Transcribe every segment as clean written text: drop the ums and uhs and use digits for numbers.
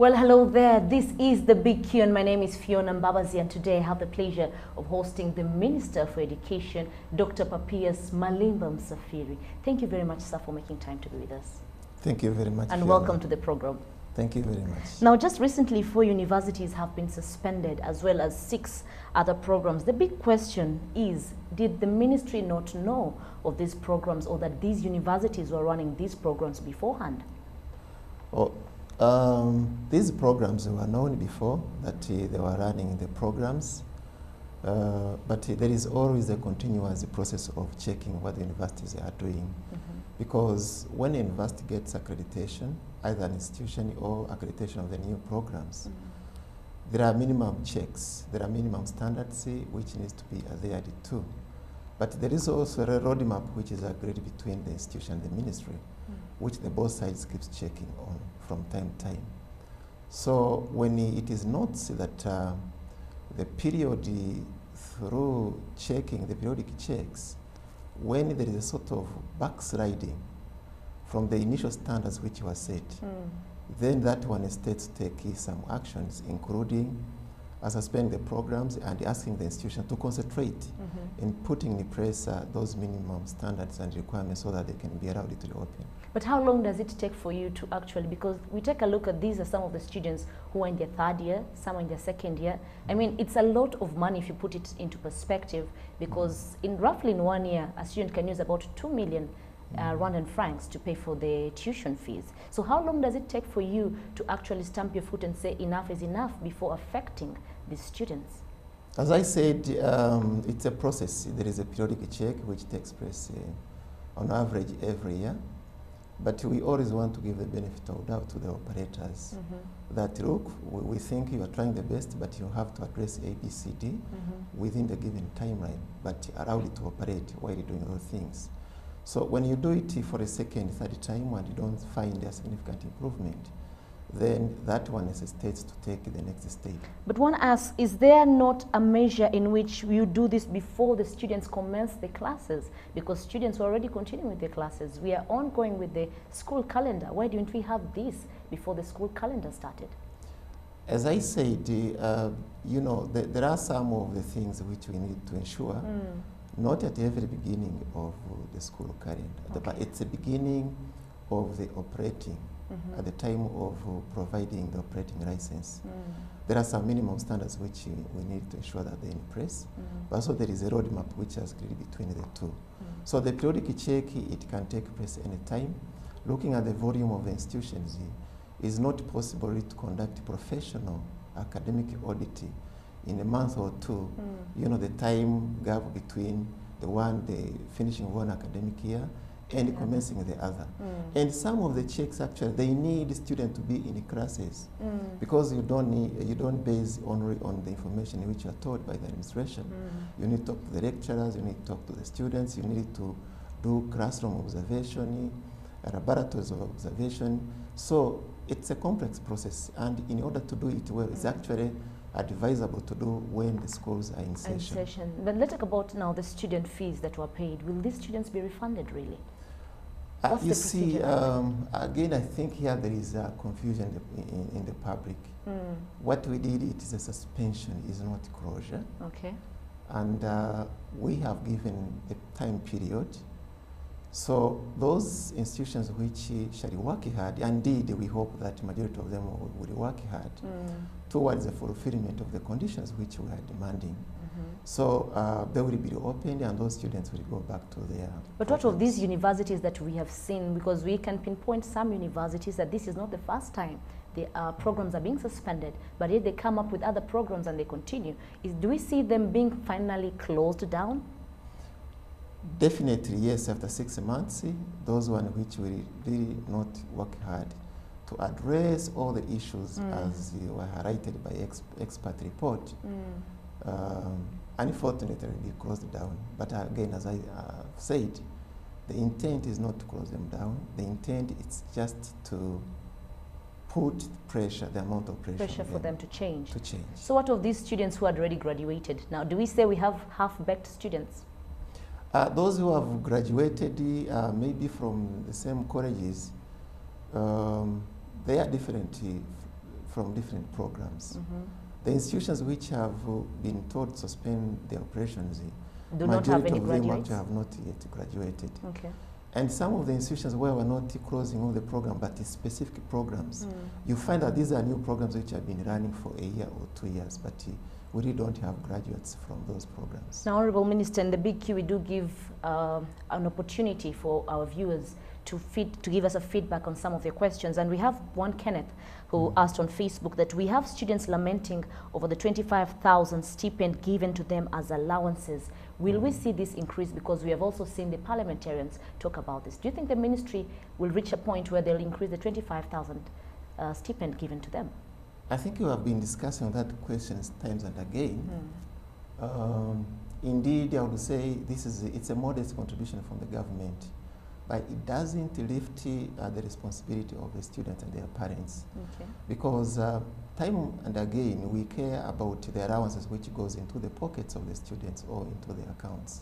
Well, hello there. This is The Big Q and my name is Fiona Mbabazi, and today I have the pleasure of hosting the Minister for Education, Dr. Papias Malimba Msafiri. Thank you very much, sir, for making time to be with us. Thank you very much, And Fiona. welcome to the program. Thank you very much. Now, just recently, 4 universities have been suspended, as well as 6 other programs. The big question is, did the ministry not know of these programs, or that these universities were running these programs beforehand? These programs were known before that they were running the programs, but there is always a continuous process of checking what the universities are doing. Because when a university gets accreditation, either an institution or accreditation of the new programs, there are minimum checks, there are minimum standards which needs to be adhered to. But there is also a roadmap which is agreed between the institution and the ministry, which the both sides keeps checking on from time to time. So when it is noticed that the period through checking, the periodic checks, when there is a sort of backsliding from the initial standards which were set, then that one is states take some actions, including suspending the programs and asking the institution to concentrate in putting in place those minimum standards and requirements so that they can be allowed to open. But how long does it take for you to actually, because we take a look at these are some of the students who are in their 3rd year, some are in their 2nd year. I mean, it's a lot of money if you put it into perspective, because roughly in 1 year, a student can use about 2 million Rwandan francs to pay for the tuition fees. So how long does it take for you to actually stamp your foot and say enough is enough before affecting these students? As I said, it's a process. There is a periodic check which takes place on average every year. But we always want to give the benefit of doubt to the operators that, look, we think you are trying the best, but you have to address A, B, C, D within the given timeline, but allow it to operate while you're doing those things. So when you do it for a 2nd, 3rd time and you don't find a significant improvement, then that one necessitates to take the next step. But one asks, is there not a measure in which you do this before the students commence the classes? Because students are already continuing with their classes. We are ongoing with the school calendar. Why don't we have this before the school calendar started? As I said, you know, there are some of the things which we need to ensure, not at the very beginning of the school calendar, but it's the beginning of the operating. At the time of providing the operating license. There are some minimum standards which we need to ensure that they're in place. But also there is a roadmap which is agreed between the two. So the periodic check, it can take place any time. Looking at the volume of the institutions, it's not possible to conduct professional academic audit in a month or 2. You know, the time gap between the finishing one academic year and commencing the other. And some of the checks actually, they need students to be in classes because you don't base only on the information which you are taught by the administration. You need to talk to the lecturers, you need to talk to the students, you need to do classroom observation, laboratories of observation. So it's a complex process, and in order to do it well, it's actually advisable to do when the schools are in session. But let's talk about now the student fees that were paid. Will these students be refunded really? You see, again, I think here there is a confusion in the public. What we did, it is a suspension, is not closure. Okay. And we have given a time period. So those institutions which shall work hard, indeed we hope that majority of them will work hard towards the fulfillment of the conditions which we are demanding. So they will be reopened and those students will go back to their But what of these universities that we have seen, because we can pinpoint some universities that this is not the first time the programs are being suspended, but yet they come up with other programs and they continue. Do we see them being finally closed down? Definitely, yes. After 6 months, those ones which will really not work hard to address all the issues as were highlighted by expert report, unfortunately will be closed down. But again, as I said, the intent is not to close them down. The intent is just to put pressure, the amount of pressure for them to change. So what of these students who had already graduated? Now, do we say we have half-baked students? Those who have graduated maybe from the same colleges, they are different from different programs. The institutions which have been told to suspend their operations, Do not have any majority of them graduates? actually have not yet graduated. Okay. And some of the institutions where we're not closing all the program, but it's specific programs, you find that these are new programs which have been running for a year or 2 years, but we really don't have graduates from those programs. Now, Honorable Minister, in the Big Q, we do give an opportunity for our viewers to give us a feedback on some of their questions. And we have one, Kenneth, who asked on Facebook that we have students lamenting over the 25,000 stipend given to them as allowances. Will we see this increase? Because we have also seen the parliamentarians talk about this. Do you think the ministry will reach a point where they'll increase the 25,000 stipend given to them? I think you have been discussing that question times and again. Indeed, I would say it's a modest contribution from the government, but it doesn't lift the responsibility of the students and their parents. Okay. Because time and again, we care about the allowances which goes into the pockets of the students or into their accounts.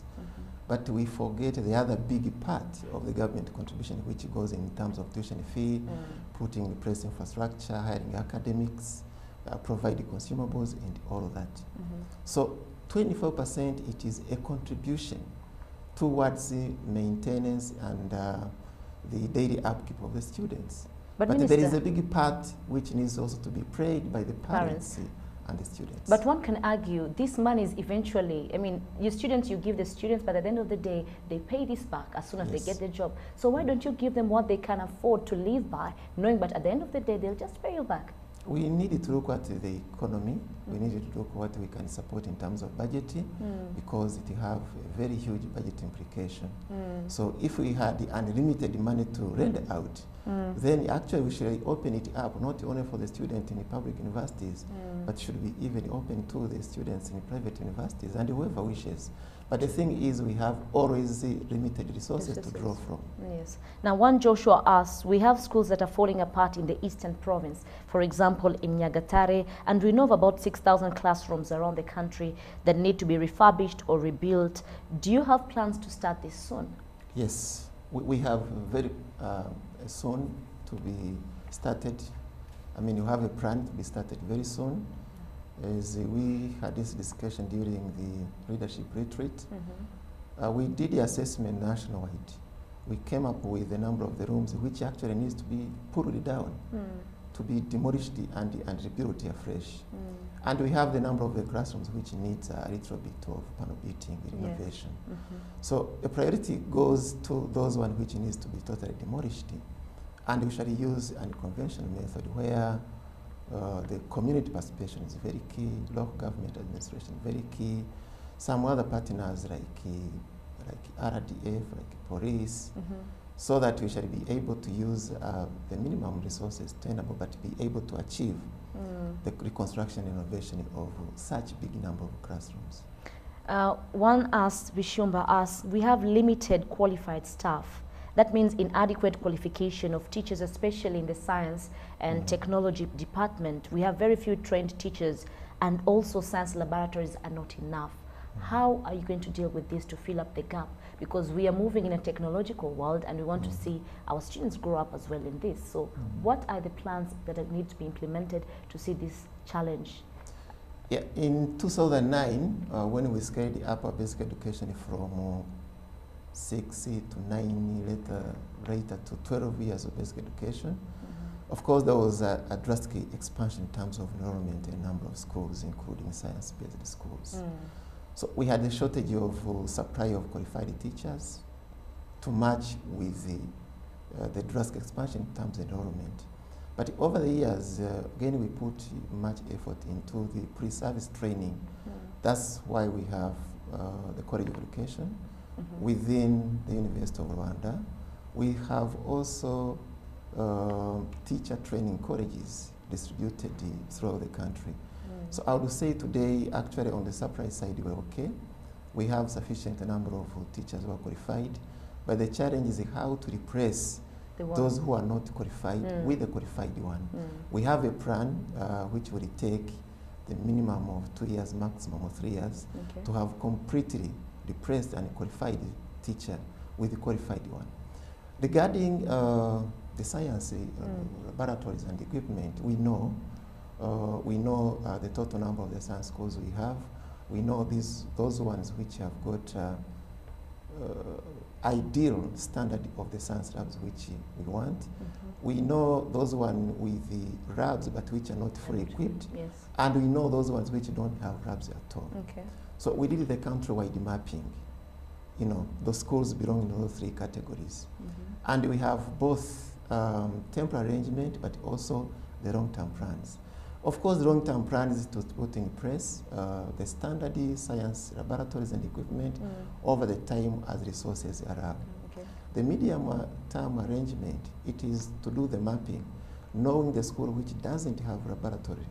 But we forget the other big part of the government contribution which goes in terms of tuition fee, putting in place infrastructure, hiring academics, providing consumables and all of that. So 24%, it is a contribution towards the maintenance and the daily upkeep of the students. But there is a big part which needs also to be paid by the parents and the students. But one can argue this money is eventually, I mean, you give the students, but at the end of the day, they pay this back as soon as they get their job. So why don't you give them what they can afford to live by, knowing that at the end of the day, they'll just pay you back? We need to look at the economy. We need to look at what we can support in terms of budgeting, because it have a very huge budget implication. So if we had the unlimited money to render out, then actually we should open it up, not only for the students in the public universities, but should be even open to the students in private universities and whoever wishes. But the thing is, we have always limited resources to draw from. Yes. Now, one Joshua asks, we have schools that are falling apart in the eastern province, for example, in Nyagatare, and we know of about 6,000 classrooms around the country that need to be refurbished or rebuilt. Do you have plans to start this soon? Yes, we have very soon to be started. I mean, you have a plan to be started very soon. As we had this discussion during the leadership retreat, we did the assessment nationwide. We came up with a number of the rooms which actually needs to be pulled down, to be demolished and rebuilt afresh. And we have the number of the classrooms which needs a little bit of panel beating, renovation. So the priority goes to those ones which needs to be totally demolished. And we shall use an unconventional method where the community participation is very key, local government administration very key, some other partners like RDF, like police, so that we shall be able to use the minimum resources tenable, but be able to achieve the reconstruction and renovation of such big number of classrooms. One asks, Vishumba asks, we have limited qualified staff. That means inadequate qualification of teachers, especially in the science and technology department. We have very few trained teachers, and also science laboratories are not enough. How are you going to deal with this to fill up the gap? Because we are moving in a technological world and we want to see our students grow up as well in this. So what are the plans that need to be implemented to see this challenge? Yeah, in 2009, when we scaled up our basic education from 6 to 9, later to 12 years of basic education. Of course, there was a drastic expansion in terms of enrollment in a number of schools, including science-based schools. So we had a shortage of supply of qualified teachers to match with the drastic expansion in terms of enrollment. But over the years, again, we put much effort into the pre-service training. That's why we have the College of Education within the University of Rwanda. We have also teacher training colleges distributed throughout the country. So I would say today, actually on the supply side, we're okay. We have sufficient number of teachers who are qualified, but the challenge is how to replace those who are not qualified with the qualified one. We have a plan which will take the minimum of 2 years, maximum of 3 years, to have completely replaced and qualified teacher with the qualified one. Regarding the science laboratories and equipment, we know We know the total number of the science schools we have. We know those ones which have got ideal standard of the science labs which we want. We know those ones with the labs but which are not fully equipped. Yes. And we know those ones which don't have labs at all. Okay. So we did the countrywide mapping. You know, the schools belong in those three categories. And we have both temporary arrangement but also the long-term plans. Of course, the long-term plan is to put in place the standard science laboratories and equipment over the time as resources allow. Okay. The medium-term arrangement, it is to do the mapping, knowing the school which doesn't have laboratory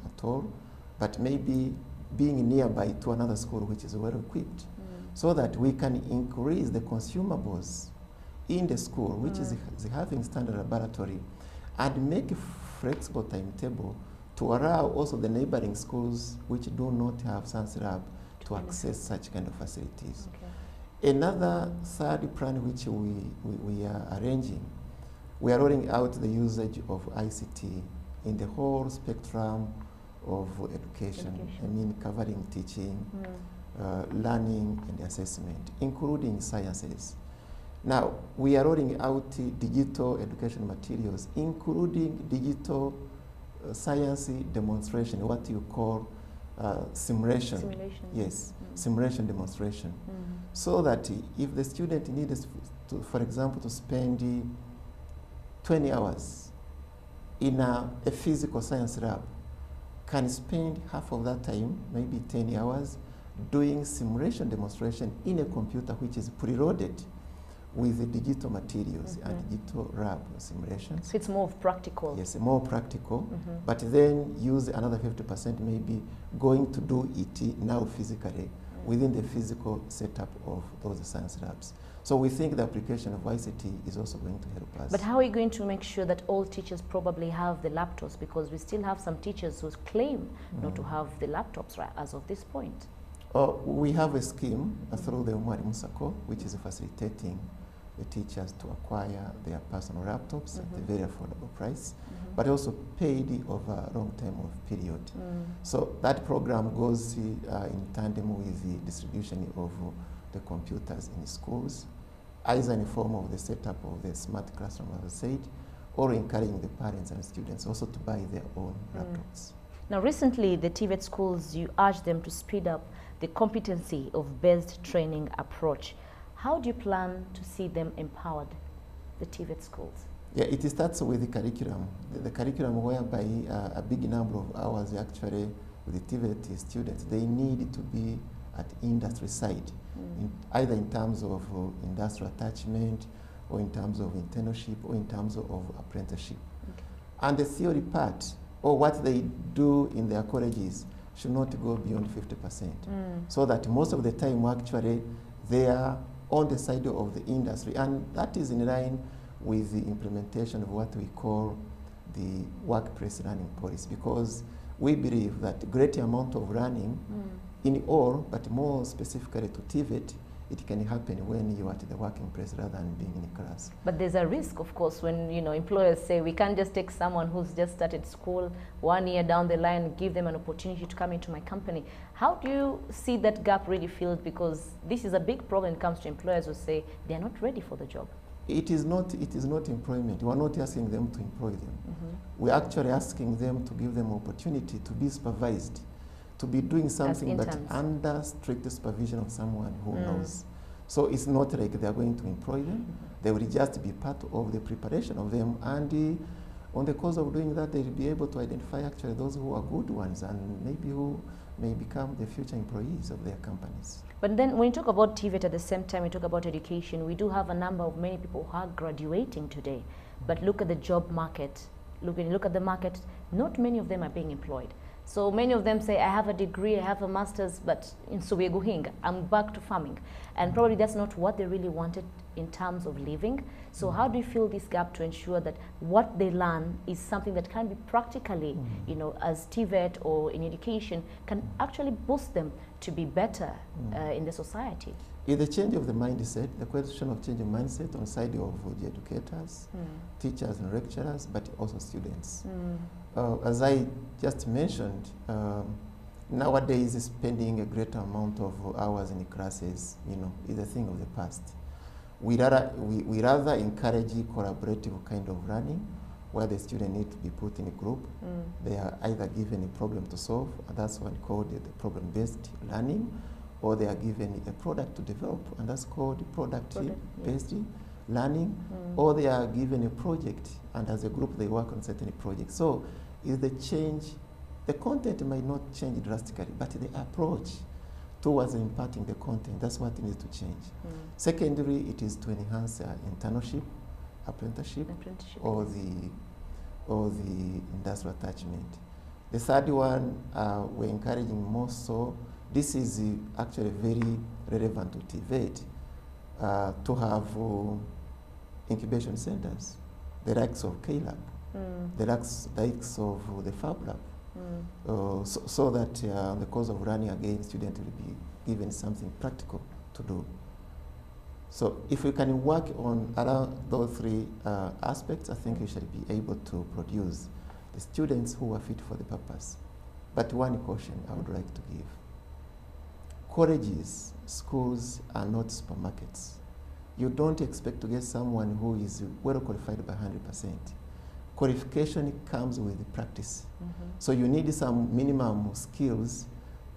at all, but maybe being nearby to another school which is well equipped, so that we can increase the consumables in the school which is having standard laboratory, and make a flexible timetable to allow also the neighboring schools which do not have science lab to access such kind of facilities. Okay. Another third plan which we are arranging, we are rolling out the usage of ICT in the whole spectrum of education. I mean, covering teaching, learning and assessment, including sciences. Now, we are rolling out digital education materials, including digital science demonstration, what you call simulation. Simulation. Yes, simulation demonstration. So that if the student needs, to, for example, to spend 20 hours in a physical science lab, can spend half of that time, maybe 10 hours, doing simulation demonstration in a computer which is preloaded with the digital materials and digital lab simulations. So it's more practical. Yes, more practical, but then use another 50% maybe going to do it now physically within the physical setup of those science labs. So we think the application of ICT is also going to help us. But how are you going to make sure that all teachers probably have the laptops? Because we still have some teachers who claim not to have the laptops right as of this point. We have a scheme through the Mwalimu Sacco, which is facilitating the teachers to acquire their personal laptops at a very affordable price, but also paid over a long time of period. So that program goes in tandem with the distribution of the computers in schools, either in the form of the setup of the smart classroom, as I said, or encouraging the parents and students also to buy their own laptops. Now, recently, the TVET schools, you urged them to speed up the competency of based training approach. How do you plan to see them empowered, the TVET schools? Yeah, it starts with the curriculum. The curriculum whereby a big number of hours actually with the TVET students, they need to be at industry side, either in terms of industrial attachment, or in terms of internship, or in terms of apprenticeship. Okay. And the theory part, or what they do in their colleges, should not go beyond 50%. So that most of the time actually they are on the side of the industry, and that is in line with the implementation of what we call the workplace learning policy, because we believe that great amount of learning in all, but more specifically to TVET, it can happen when you are at the working place rather than being in a class. But there's a risk, of course, when employers say we can't just take someone who's just started school 1 year down the line, give them an opportunity to come into my company. How do you see that gap really filled? Because this is a big problem when it comes to employers who say they're not ready for the job. It is not employment. We're not asking them to employ them. We're actually asking them to give them opportunity to be supervised, to be doing something but under strict supervision of someone who knows. So it's not like they're going to employ them. They will just be part of the preparation of them, and on the course of doing that, they'll be able to identify actually those who are good ones and maybe who may become the future employees of their companies. But then when you talk about TVET at the same time, we talk about education, we do have a number of many people who are graduating today. But look at the job market. Look at the market, not many of them are being employed. So many of them say, I have a degree, I have a master's, but in Suweguhinga, I'm back to farming. And probably that's not what they really wanted in terms of living. So how do you fill this gap to ensure that what they learn is something that can be practically, as TVET or in education, can actually boost them to be better in the society? It's the change of the mindset, the question of change of mindset on the side of the educators, teachers and lecturers, but also students. As I just mentioned, nowadays spending a greater amount of hours in classes, is a thing of the past. We rather encourage collaborative kind of learning, where the student need to be put in a group. They are either given a problem to solve, and that's what called the problem-based learning, or they are given a product to develop, and that's called product-based learning, or they are given a project, and as a group they work on certain projects. So is the change, the content might not change drastically, but the approach towards imparting the content, that's what needs to change. Secondly, it is to enhance internship, apprenticeship, or the industrial attachment. The third one, we're encouraging more so, this is actually very relevant to TVET, to have incubation centers, the likes of K-Lab, the likes of the Fab Lab, so that in the course of running again, students will be given something practical to do. So if we can work on around those three aspects, I think we should be able to produce the students who are fit for the purpose. But one caution I would like to give. Colleges, schools are not supermarkets. You don't expect to get someone who is well qualified by 100%. Qualification comes with practice. So you need some minimum skills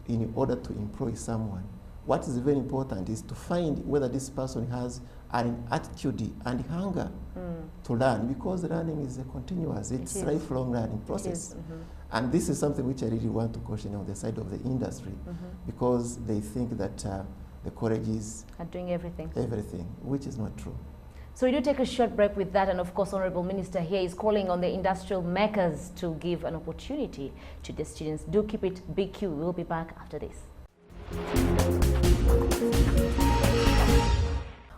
in order to employ someone. What is very important is to find whether this person has an attitude and hunger to learn, because learning is a continuous, it's a lifelong learning process. And this is something which I really want to caution on the side of the industry, because they think that the colleges are doing everything, which is not true. So we do take a short break with that, and of course, Honorable Minister here is calling on the industrial makers to give an opportunity to the students. Do keep it BQ. We'll be back after this.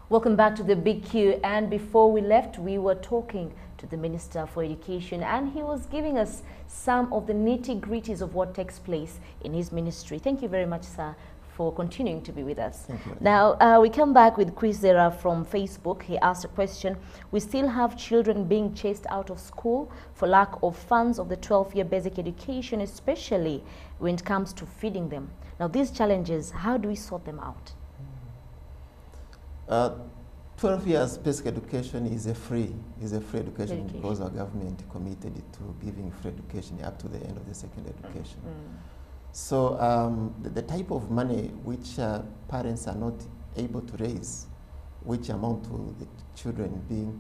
Welcome back to the Big Q, and before we left, we were talking to the Minister for Education, and he was giving us some of the nitty-gritties of what takes place in his ministry. Thank you very much, sir, for continuing to be with us. Thank you. Now, we come back with Chris Zera from Facebook. He asked a question. We still have children being chased out of school for lack of funds of the 12-year basic education, especially when it comes to feeding them. Now, these challenges, how do we sort them out? 12 years basic education is a free education because our government committed to giving free education up to the end of the secondary education. So the type of money which parents are not able to raise, which amount to the children being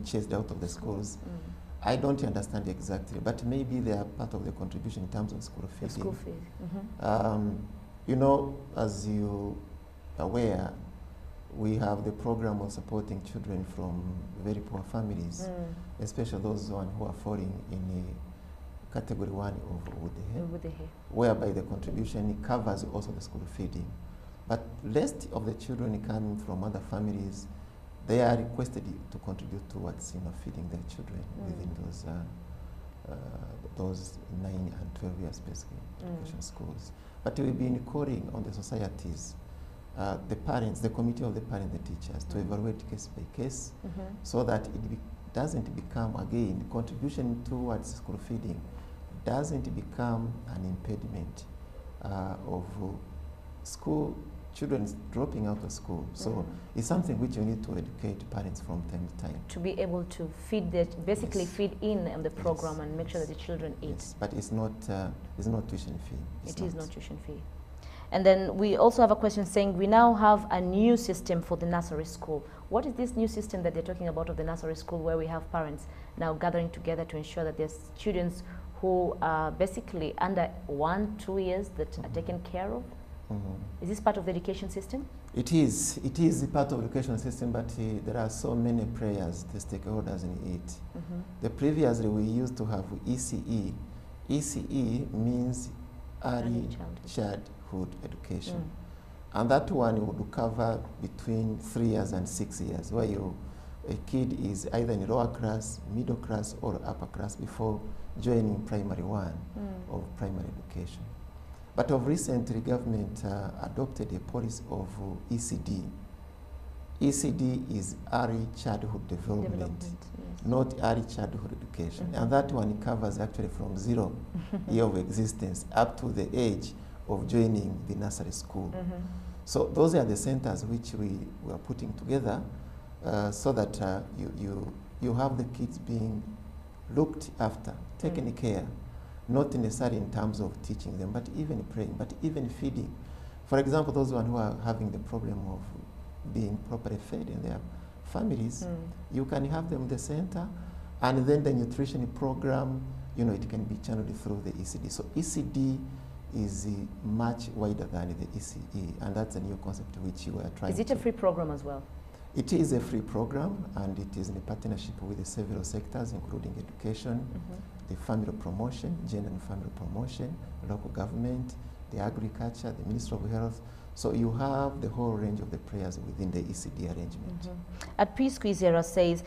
chased out of the schools, I don't understand exactly, but maybe they are part of the contribution in terms of school fees. School fees. You know, as you are aware, we have the program of supporting children from very poor families, especially those who are falling in a category 1 of Udehe, whereby the contribution covers also the school feeding. But rest of the children coming from other families, they are requested to contribute towards feeding their children within those 9 and 12 years basic education schools. But we've been calling on the societies, the parents, the committee of the parents, the teachers, to evaluate case by case, so that it doesn't become, again, contribution towards school feeding doesn't become an impediment of children dropping out of school. So it's something which you need to educate parents from time to time. To be able to feed basically feed in on the program and make sure that the children eat. Yes, but it's not tuition fee. It is not tuition fee. And then we also have a question saying we now have a new system for the nursery school. What is this new system that they're talking about of the nursery school, where we have parents now gathering together to ensure that there's students who are basically under 1-2 years that are taken care of? Is this part of the education system? It is part of the education system, but there are so many players, the stakeholders in it. Previously we used to have ECE. ECE means early childhood education. And that one would cover between 3 years and 6 years, where a kid is either in lower class, middle class, or upper class before joining primary 1 of primary education. But of recently, government adopted a policy of ECD, ECD is early childhood development, Yes. not early childhood education. And that one covers actually from 0 year of existence up to the age of joining the nursery school. So those are the centers which we are putting together so that you have the kids being looked after, taken care, not necessarily in terms of teaching them, but even praying, but even feeding. For example, those one who are having the problem of being properly fed in their families, you can have them in the center, and then the nutrition program, you know, it can be channeled through the ECD. So ECD is much wider than the ECE, and that's a new concept which you are trying to... Is it a free program as well? It is a free program, and it is in a partnership with the several sectors, including education, the family promotion, gender and family promotion, local government, the agriculture, the Ministry of Health. So you have the whole range of the players within the ECD arrangement. At P-Squeeze era says,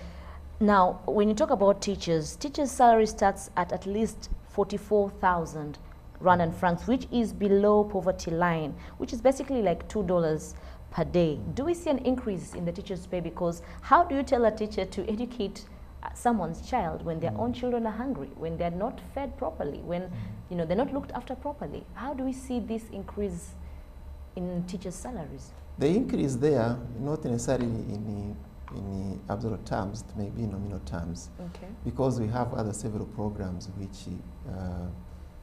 now when you talk about teachers' salary starts at least 44,000 Rwandan francs, which is below poverty line, which is basically like $2 per day. Do we see an increase in the teacher's pay? Because how do you tell a teacher to educate someone's child when their own children are hungry, when they're not fed properly, when you know they're not looked after properly? How do we see this increase in teachers' salaries? The increase there, not necessarily in absolute terms, it may be in nominal terms, because we have other several programs which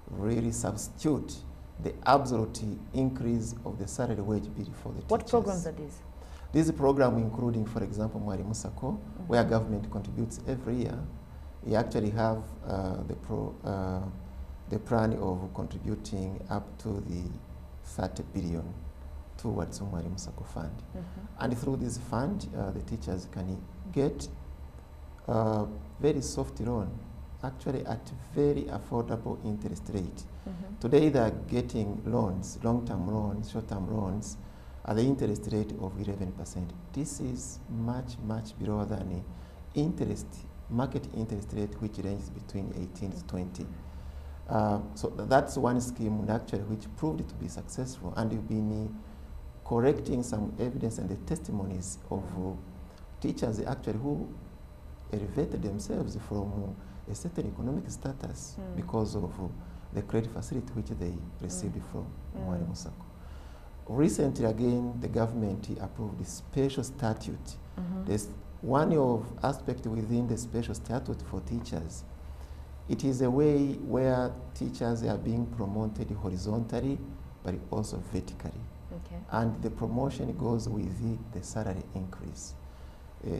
really substitute the absolute increase of the salary wage bill for the teachers. What programs are these? This program including, for example, Mwalimu Sacco, where government contributes every year. We actually have the plan of contributing up to the 30 billion towards the Mwalimu Sacco fund. And through this fund, the teachers can get very soft loan, actually at very affordable interest rate. Today they are getting loans, long-term loans, short-term loans, at the interest rate of 11%. This is much, much below than the market interest rate, which ranges between 18 to 20. So that's one scheme actually which proved to be successful, and we've been correcting some evidence and the testimonies of teachers actually who elevated themselves from a certain economic status because of the credit facility which they received from Mwalimu Sacco. Recently again, the government approved the special statute. There's one of aspect within the special statute for teachers. It is a way where teachers are being promoted horizontally, but also vertically. And the promotion goes with the salary increase.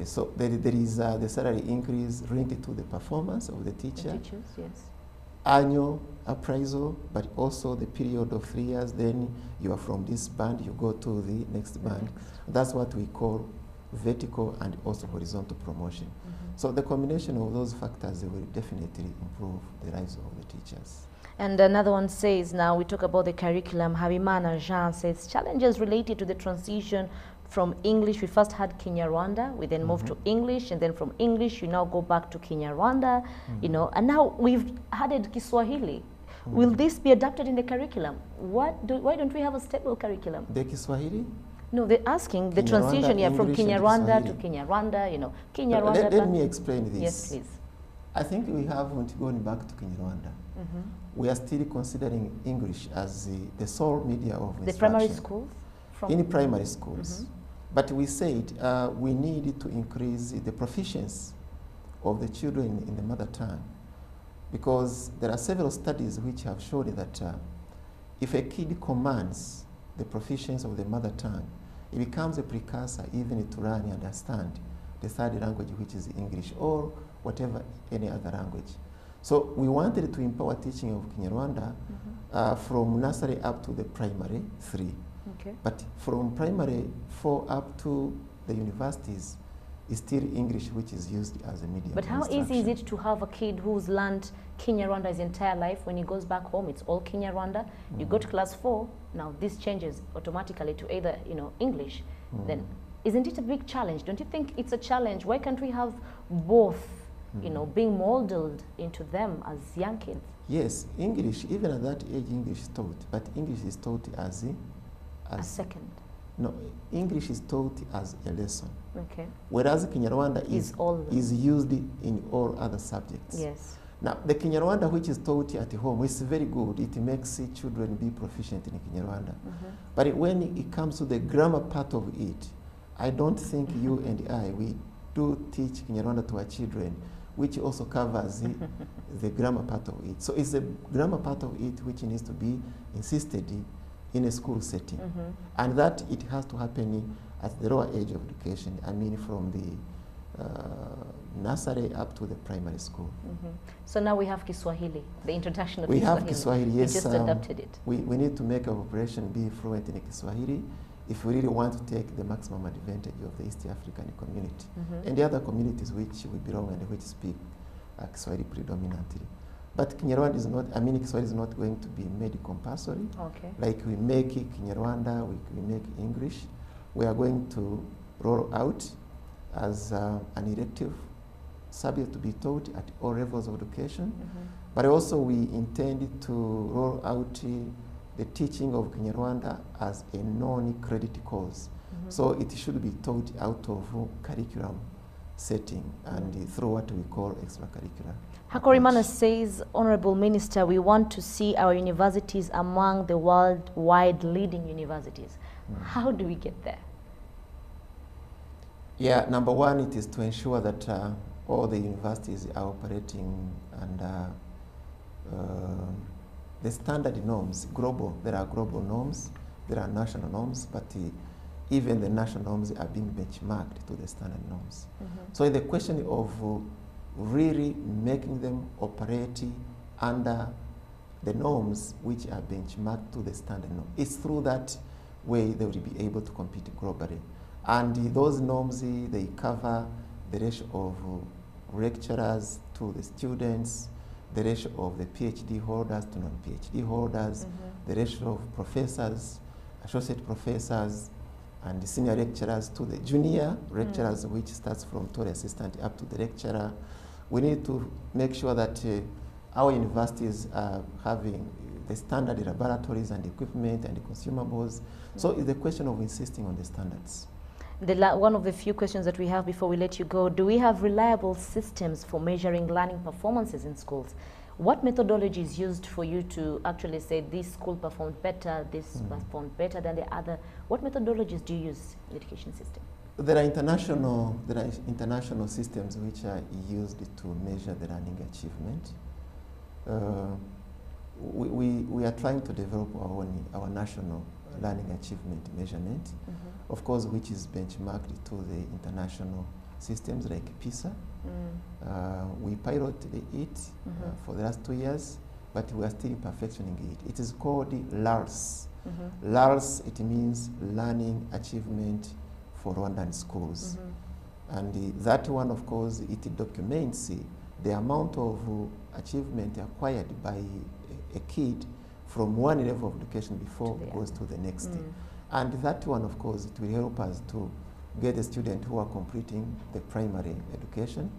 So there is the salary increase linked to the performance of the teacher. The teachers, yes. Annual appraisal, but also the period of 3 years. Then you are from this band, you go to the next band. That's what we call vertical and also horizontal promotion. So the combination of those factors will definitely improve the lives of the teachers. And another one says, now we talk about the curriculum. Habimana Jean says, challenges related to the transition from English. We first had Kinyarwanda, we then moved to English, and then from English you now go back to Kinyarwanda, you know, and now we've added Kiswahili. Will this be adapted in the curriculum? Why don't we have a stable curriculum? The Kiswahili? No, they're asking the transition here from Kinyarwanda to Kinyarwanda, you know, Kinyarwanda. Let me explain this. Yes, please. I think we haven't gone back to Kinyarwanda. We are still considering English as the sole media of instruction. The primary schools? In primary schools. But we said we need to increase the proficiency of the children in the mother tongue, because there are several studies which have shown that if a kid commands the proficiency of the mother tongue, it becomes a precursor even to learn and understand the third language, which is English or whatever any other language. So we wanted to empower teaching of Kinyarwanda from nursery up to the primary 3. But from primary 4 up to the universities is still English, which is used as a medium. But how easy is it to have a kid who's learned Kinyarwanda his entire life? When he goes back home, it's all Kinyarwanda. You go to class 4, now this changes automatically to either, you know, English. Then isn't it a big challenge? Don't you think it's a challenge? Why can't we have both, you know, being molded into them as young kids? Yes, English, even at that age, English is taught, but English is taught as a second. No, English is taught as a lesson. Okay. Whereas Kinyarwanda is used in all other subjects. Yes. Now, the Kinyarwanda which is taught at home is very good. It makes children be proficient in Kinyarwanda. But when it comes to the grammar part of it, I don't think you and I, we do teach Kinyarwanda to our children, which also covers the grammar part of it. So it's the grammar part of it which needs to be insisted in a school setting. And that it has to happen at the lower age of education. I mean from the nursery up to the primary school. So now we have Kiswahili, the introduction of We Kiswahili. have Kiswahili, yes. We just adapted it. We need to make our population be fluent in Kiswahili if we really want to take the maximum advantage of the East African community and the other communities which we belong and which speak Kiswahili predominantly. But Kinyarwanda is not, I mean Kiswahili is not going to be made compulsory. Okay. Like we make Kinyarwanda, we make English. We are going to roll out as an elective subject to be taught at all levels of education. But also we intend to roll out the teaching of Kinyarwanda as a non-credit course. So it should be taught out of curriculum setting and through what we call extracurricular. Hakorimana says, Honorable Minister, we want to see our universities among the worldwide leading universities. How do we get there? Yeah, number one, it is to ensure that all the universities are operating under the standard norms, global. There are global norms, there are national norms, but even the national norms are being benchmarked to the standard norms. So the question of really making them operate under the norms which are benchmarked to the standard norm, it's through that way they will be able to compete globally. And those norms, they cover the ratio of lecturers to the students, the ratio of the PhD holders to non-PhD holders, the ratio of professors, associate professors, and the senior lecturers to the junior lecturers, which starts from total assistant up to the lecturer. We need to make sure that our universities are having the standard laboratories and equipment and the consumables. So it's a question of insisting on the standards. One of the few questions that we have before we let you go, do we have reliable systems for measuring learning performances in schools? What methodology is used for you to actually say this school performed better, this performed better than the other? What methodologies do you use in the education system? There are international systems which are used to measure the learning achievement. We are trying to develop our national learning achievement measurement, of course, which is benchmarked to the international systems like PISA. We piloted it for the last 2 years, but we are still perfectioning it. It is called LARS. LARS, it means Learning Achievement for Rwandan Schools. And that one, of course, it documents the amount of achievement acquired by a kid from one level of education before it goes to the next. And that one, of course, it will help us to get the students who are completing the primary education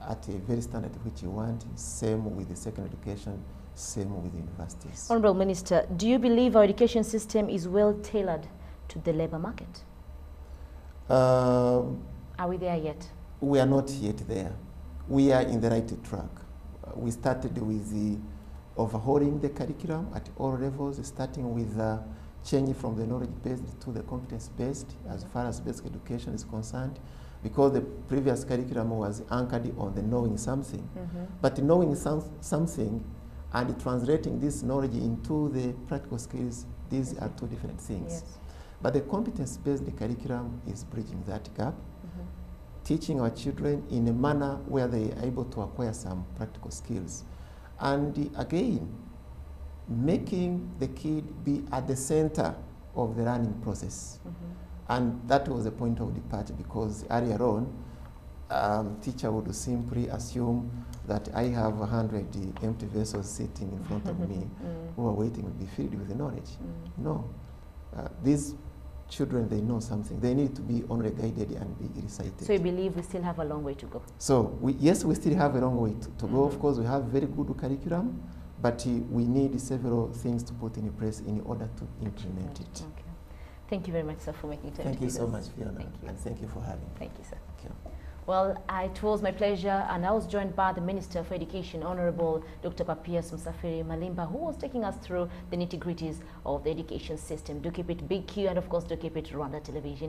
at a very standard which you want, same with the second education, same with the universities. Honorable Minister, do you believe our education system is well tailored to the labor market? Are we there yet? We are not yet there. We are in the right track. We started with the overhauling the curriculum at all levels, starting with changing from the knowledge-based to the competence-based as far as basic education is concerned, because the previous curriculum was anchored on the knowing something. But knowing something and translating this knowledge into the practical skills, these are two different things. But the competence-based curriculum is bridging that gap, teaching our children in a manner where they are able to acquire some practical skills. And again, making the kid be at the center of the learning process. And that was the point of departure, because earlier on, teacher would simply assume that I have 100 empty vessels sitting in front of me who are waiting to be filled with the knowledge. No. These children, they know something. They need to be only guided and be recited. So you believe we still have a long way to go? So, yes, we still have a long way to go. Of course, we have very good curriculum, but we need several things to put in place in order to implement it. Thank you very much, sir, for making time. Thank to you do so this. much, Fiona. Thank you. And thank you for having me. Thank you, sir. Thank you. Well, it was my pleasure, and I was joined by the Minister for Education, Honorable Dr. Papias Musafiri Malimba, who was taking us through the nitty-gritties of the education system. Do keep it Big Q, and of course, do keep it Rwanda Television.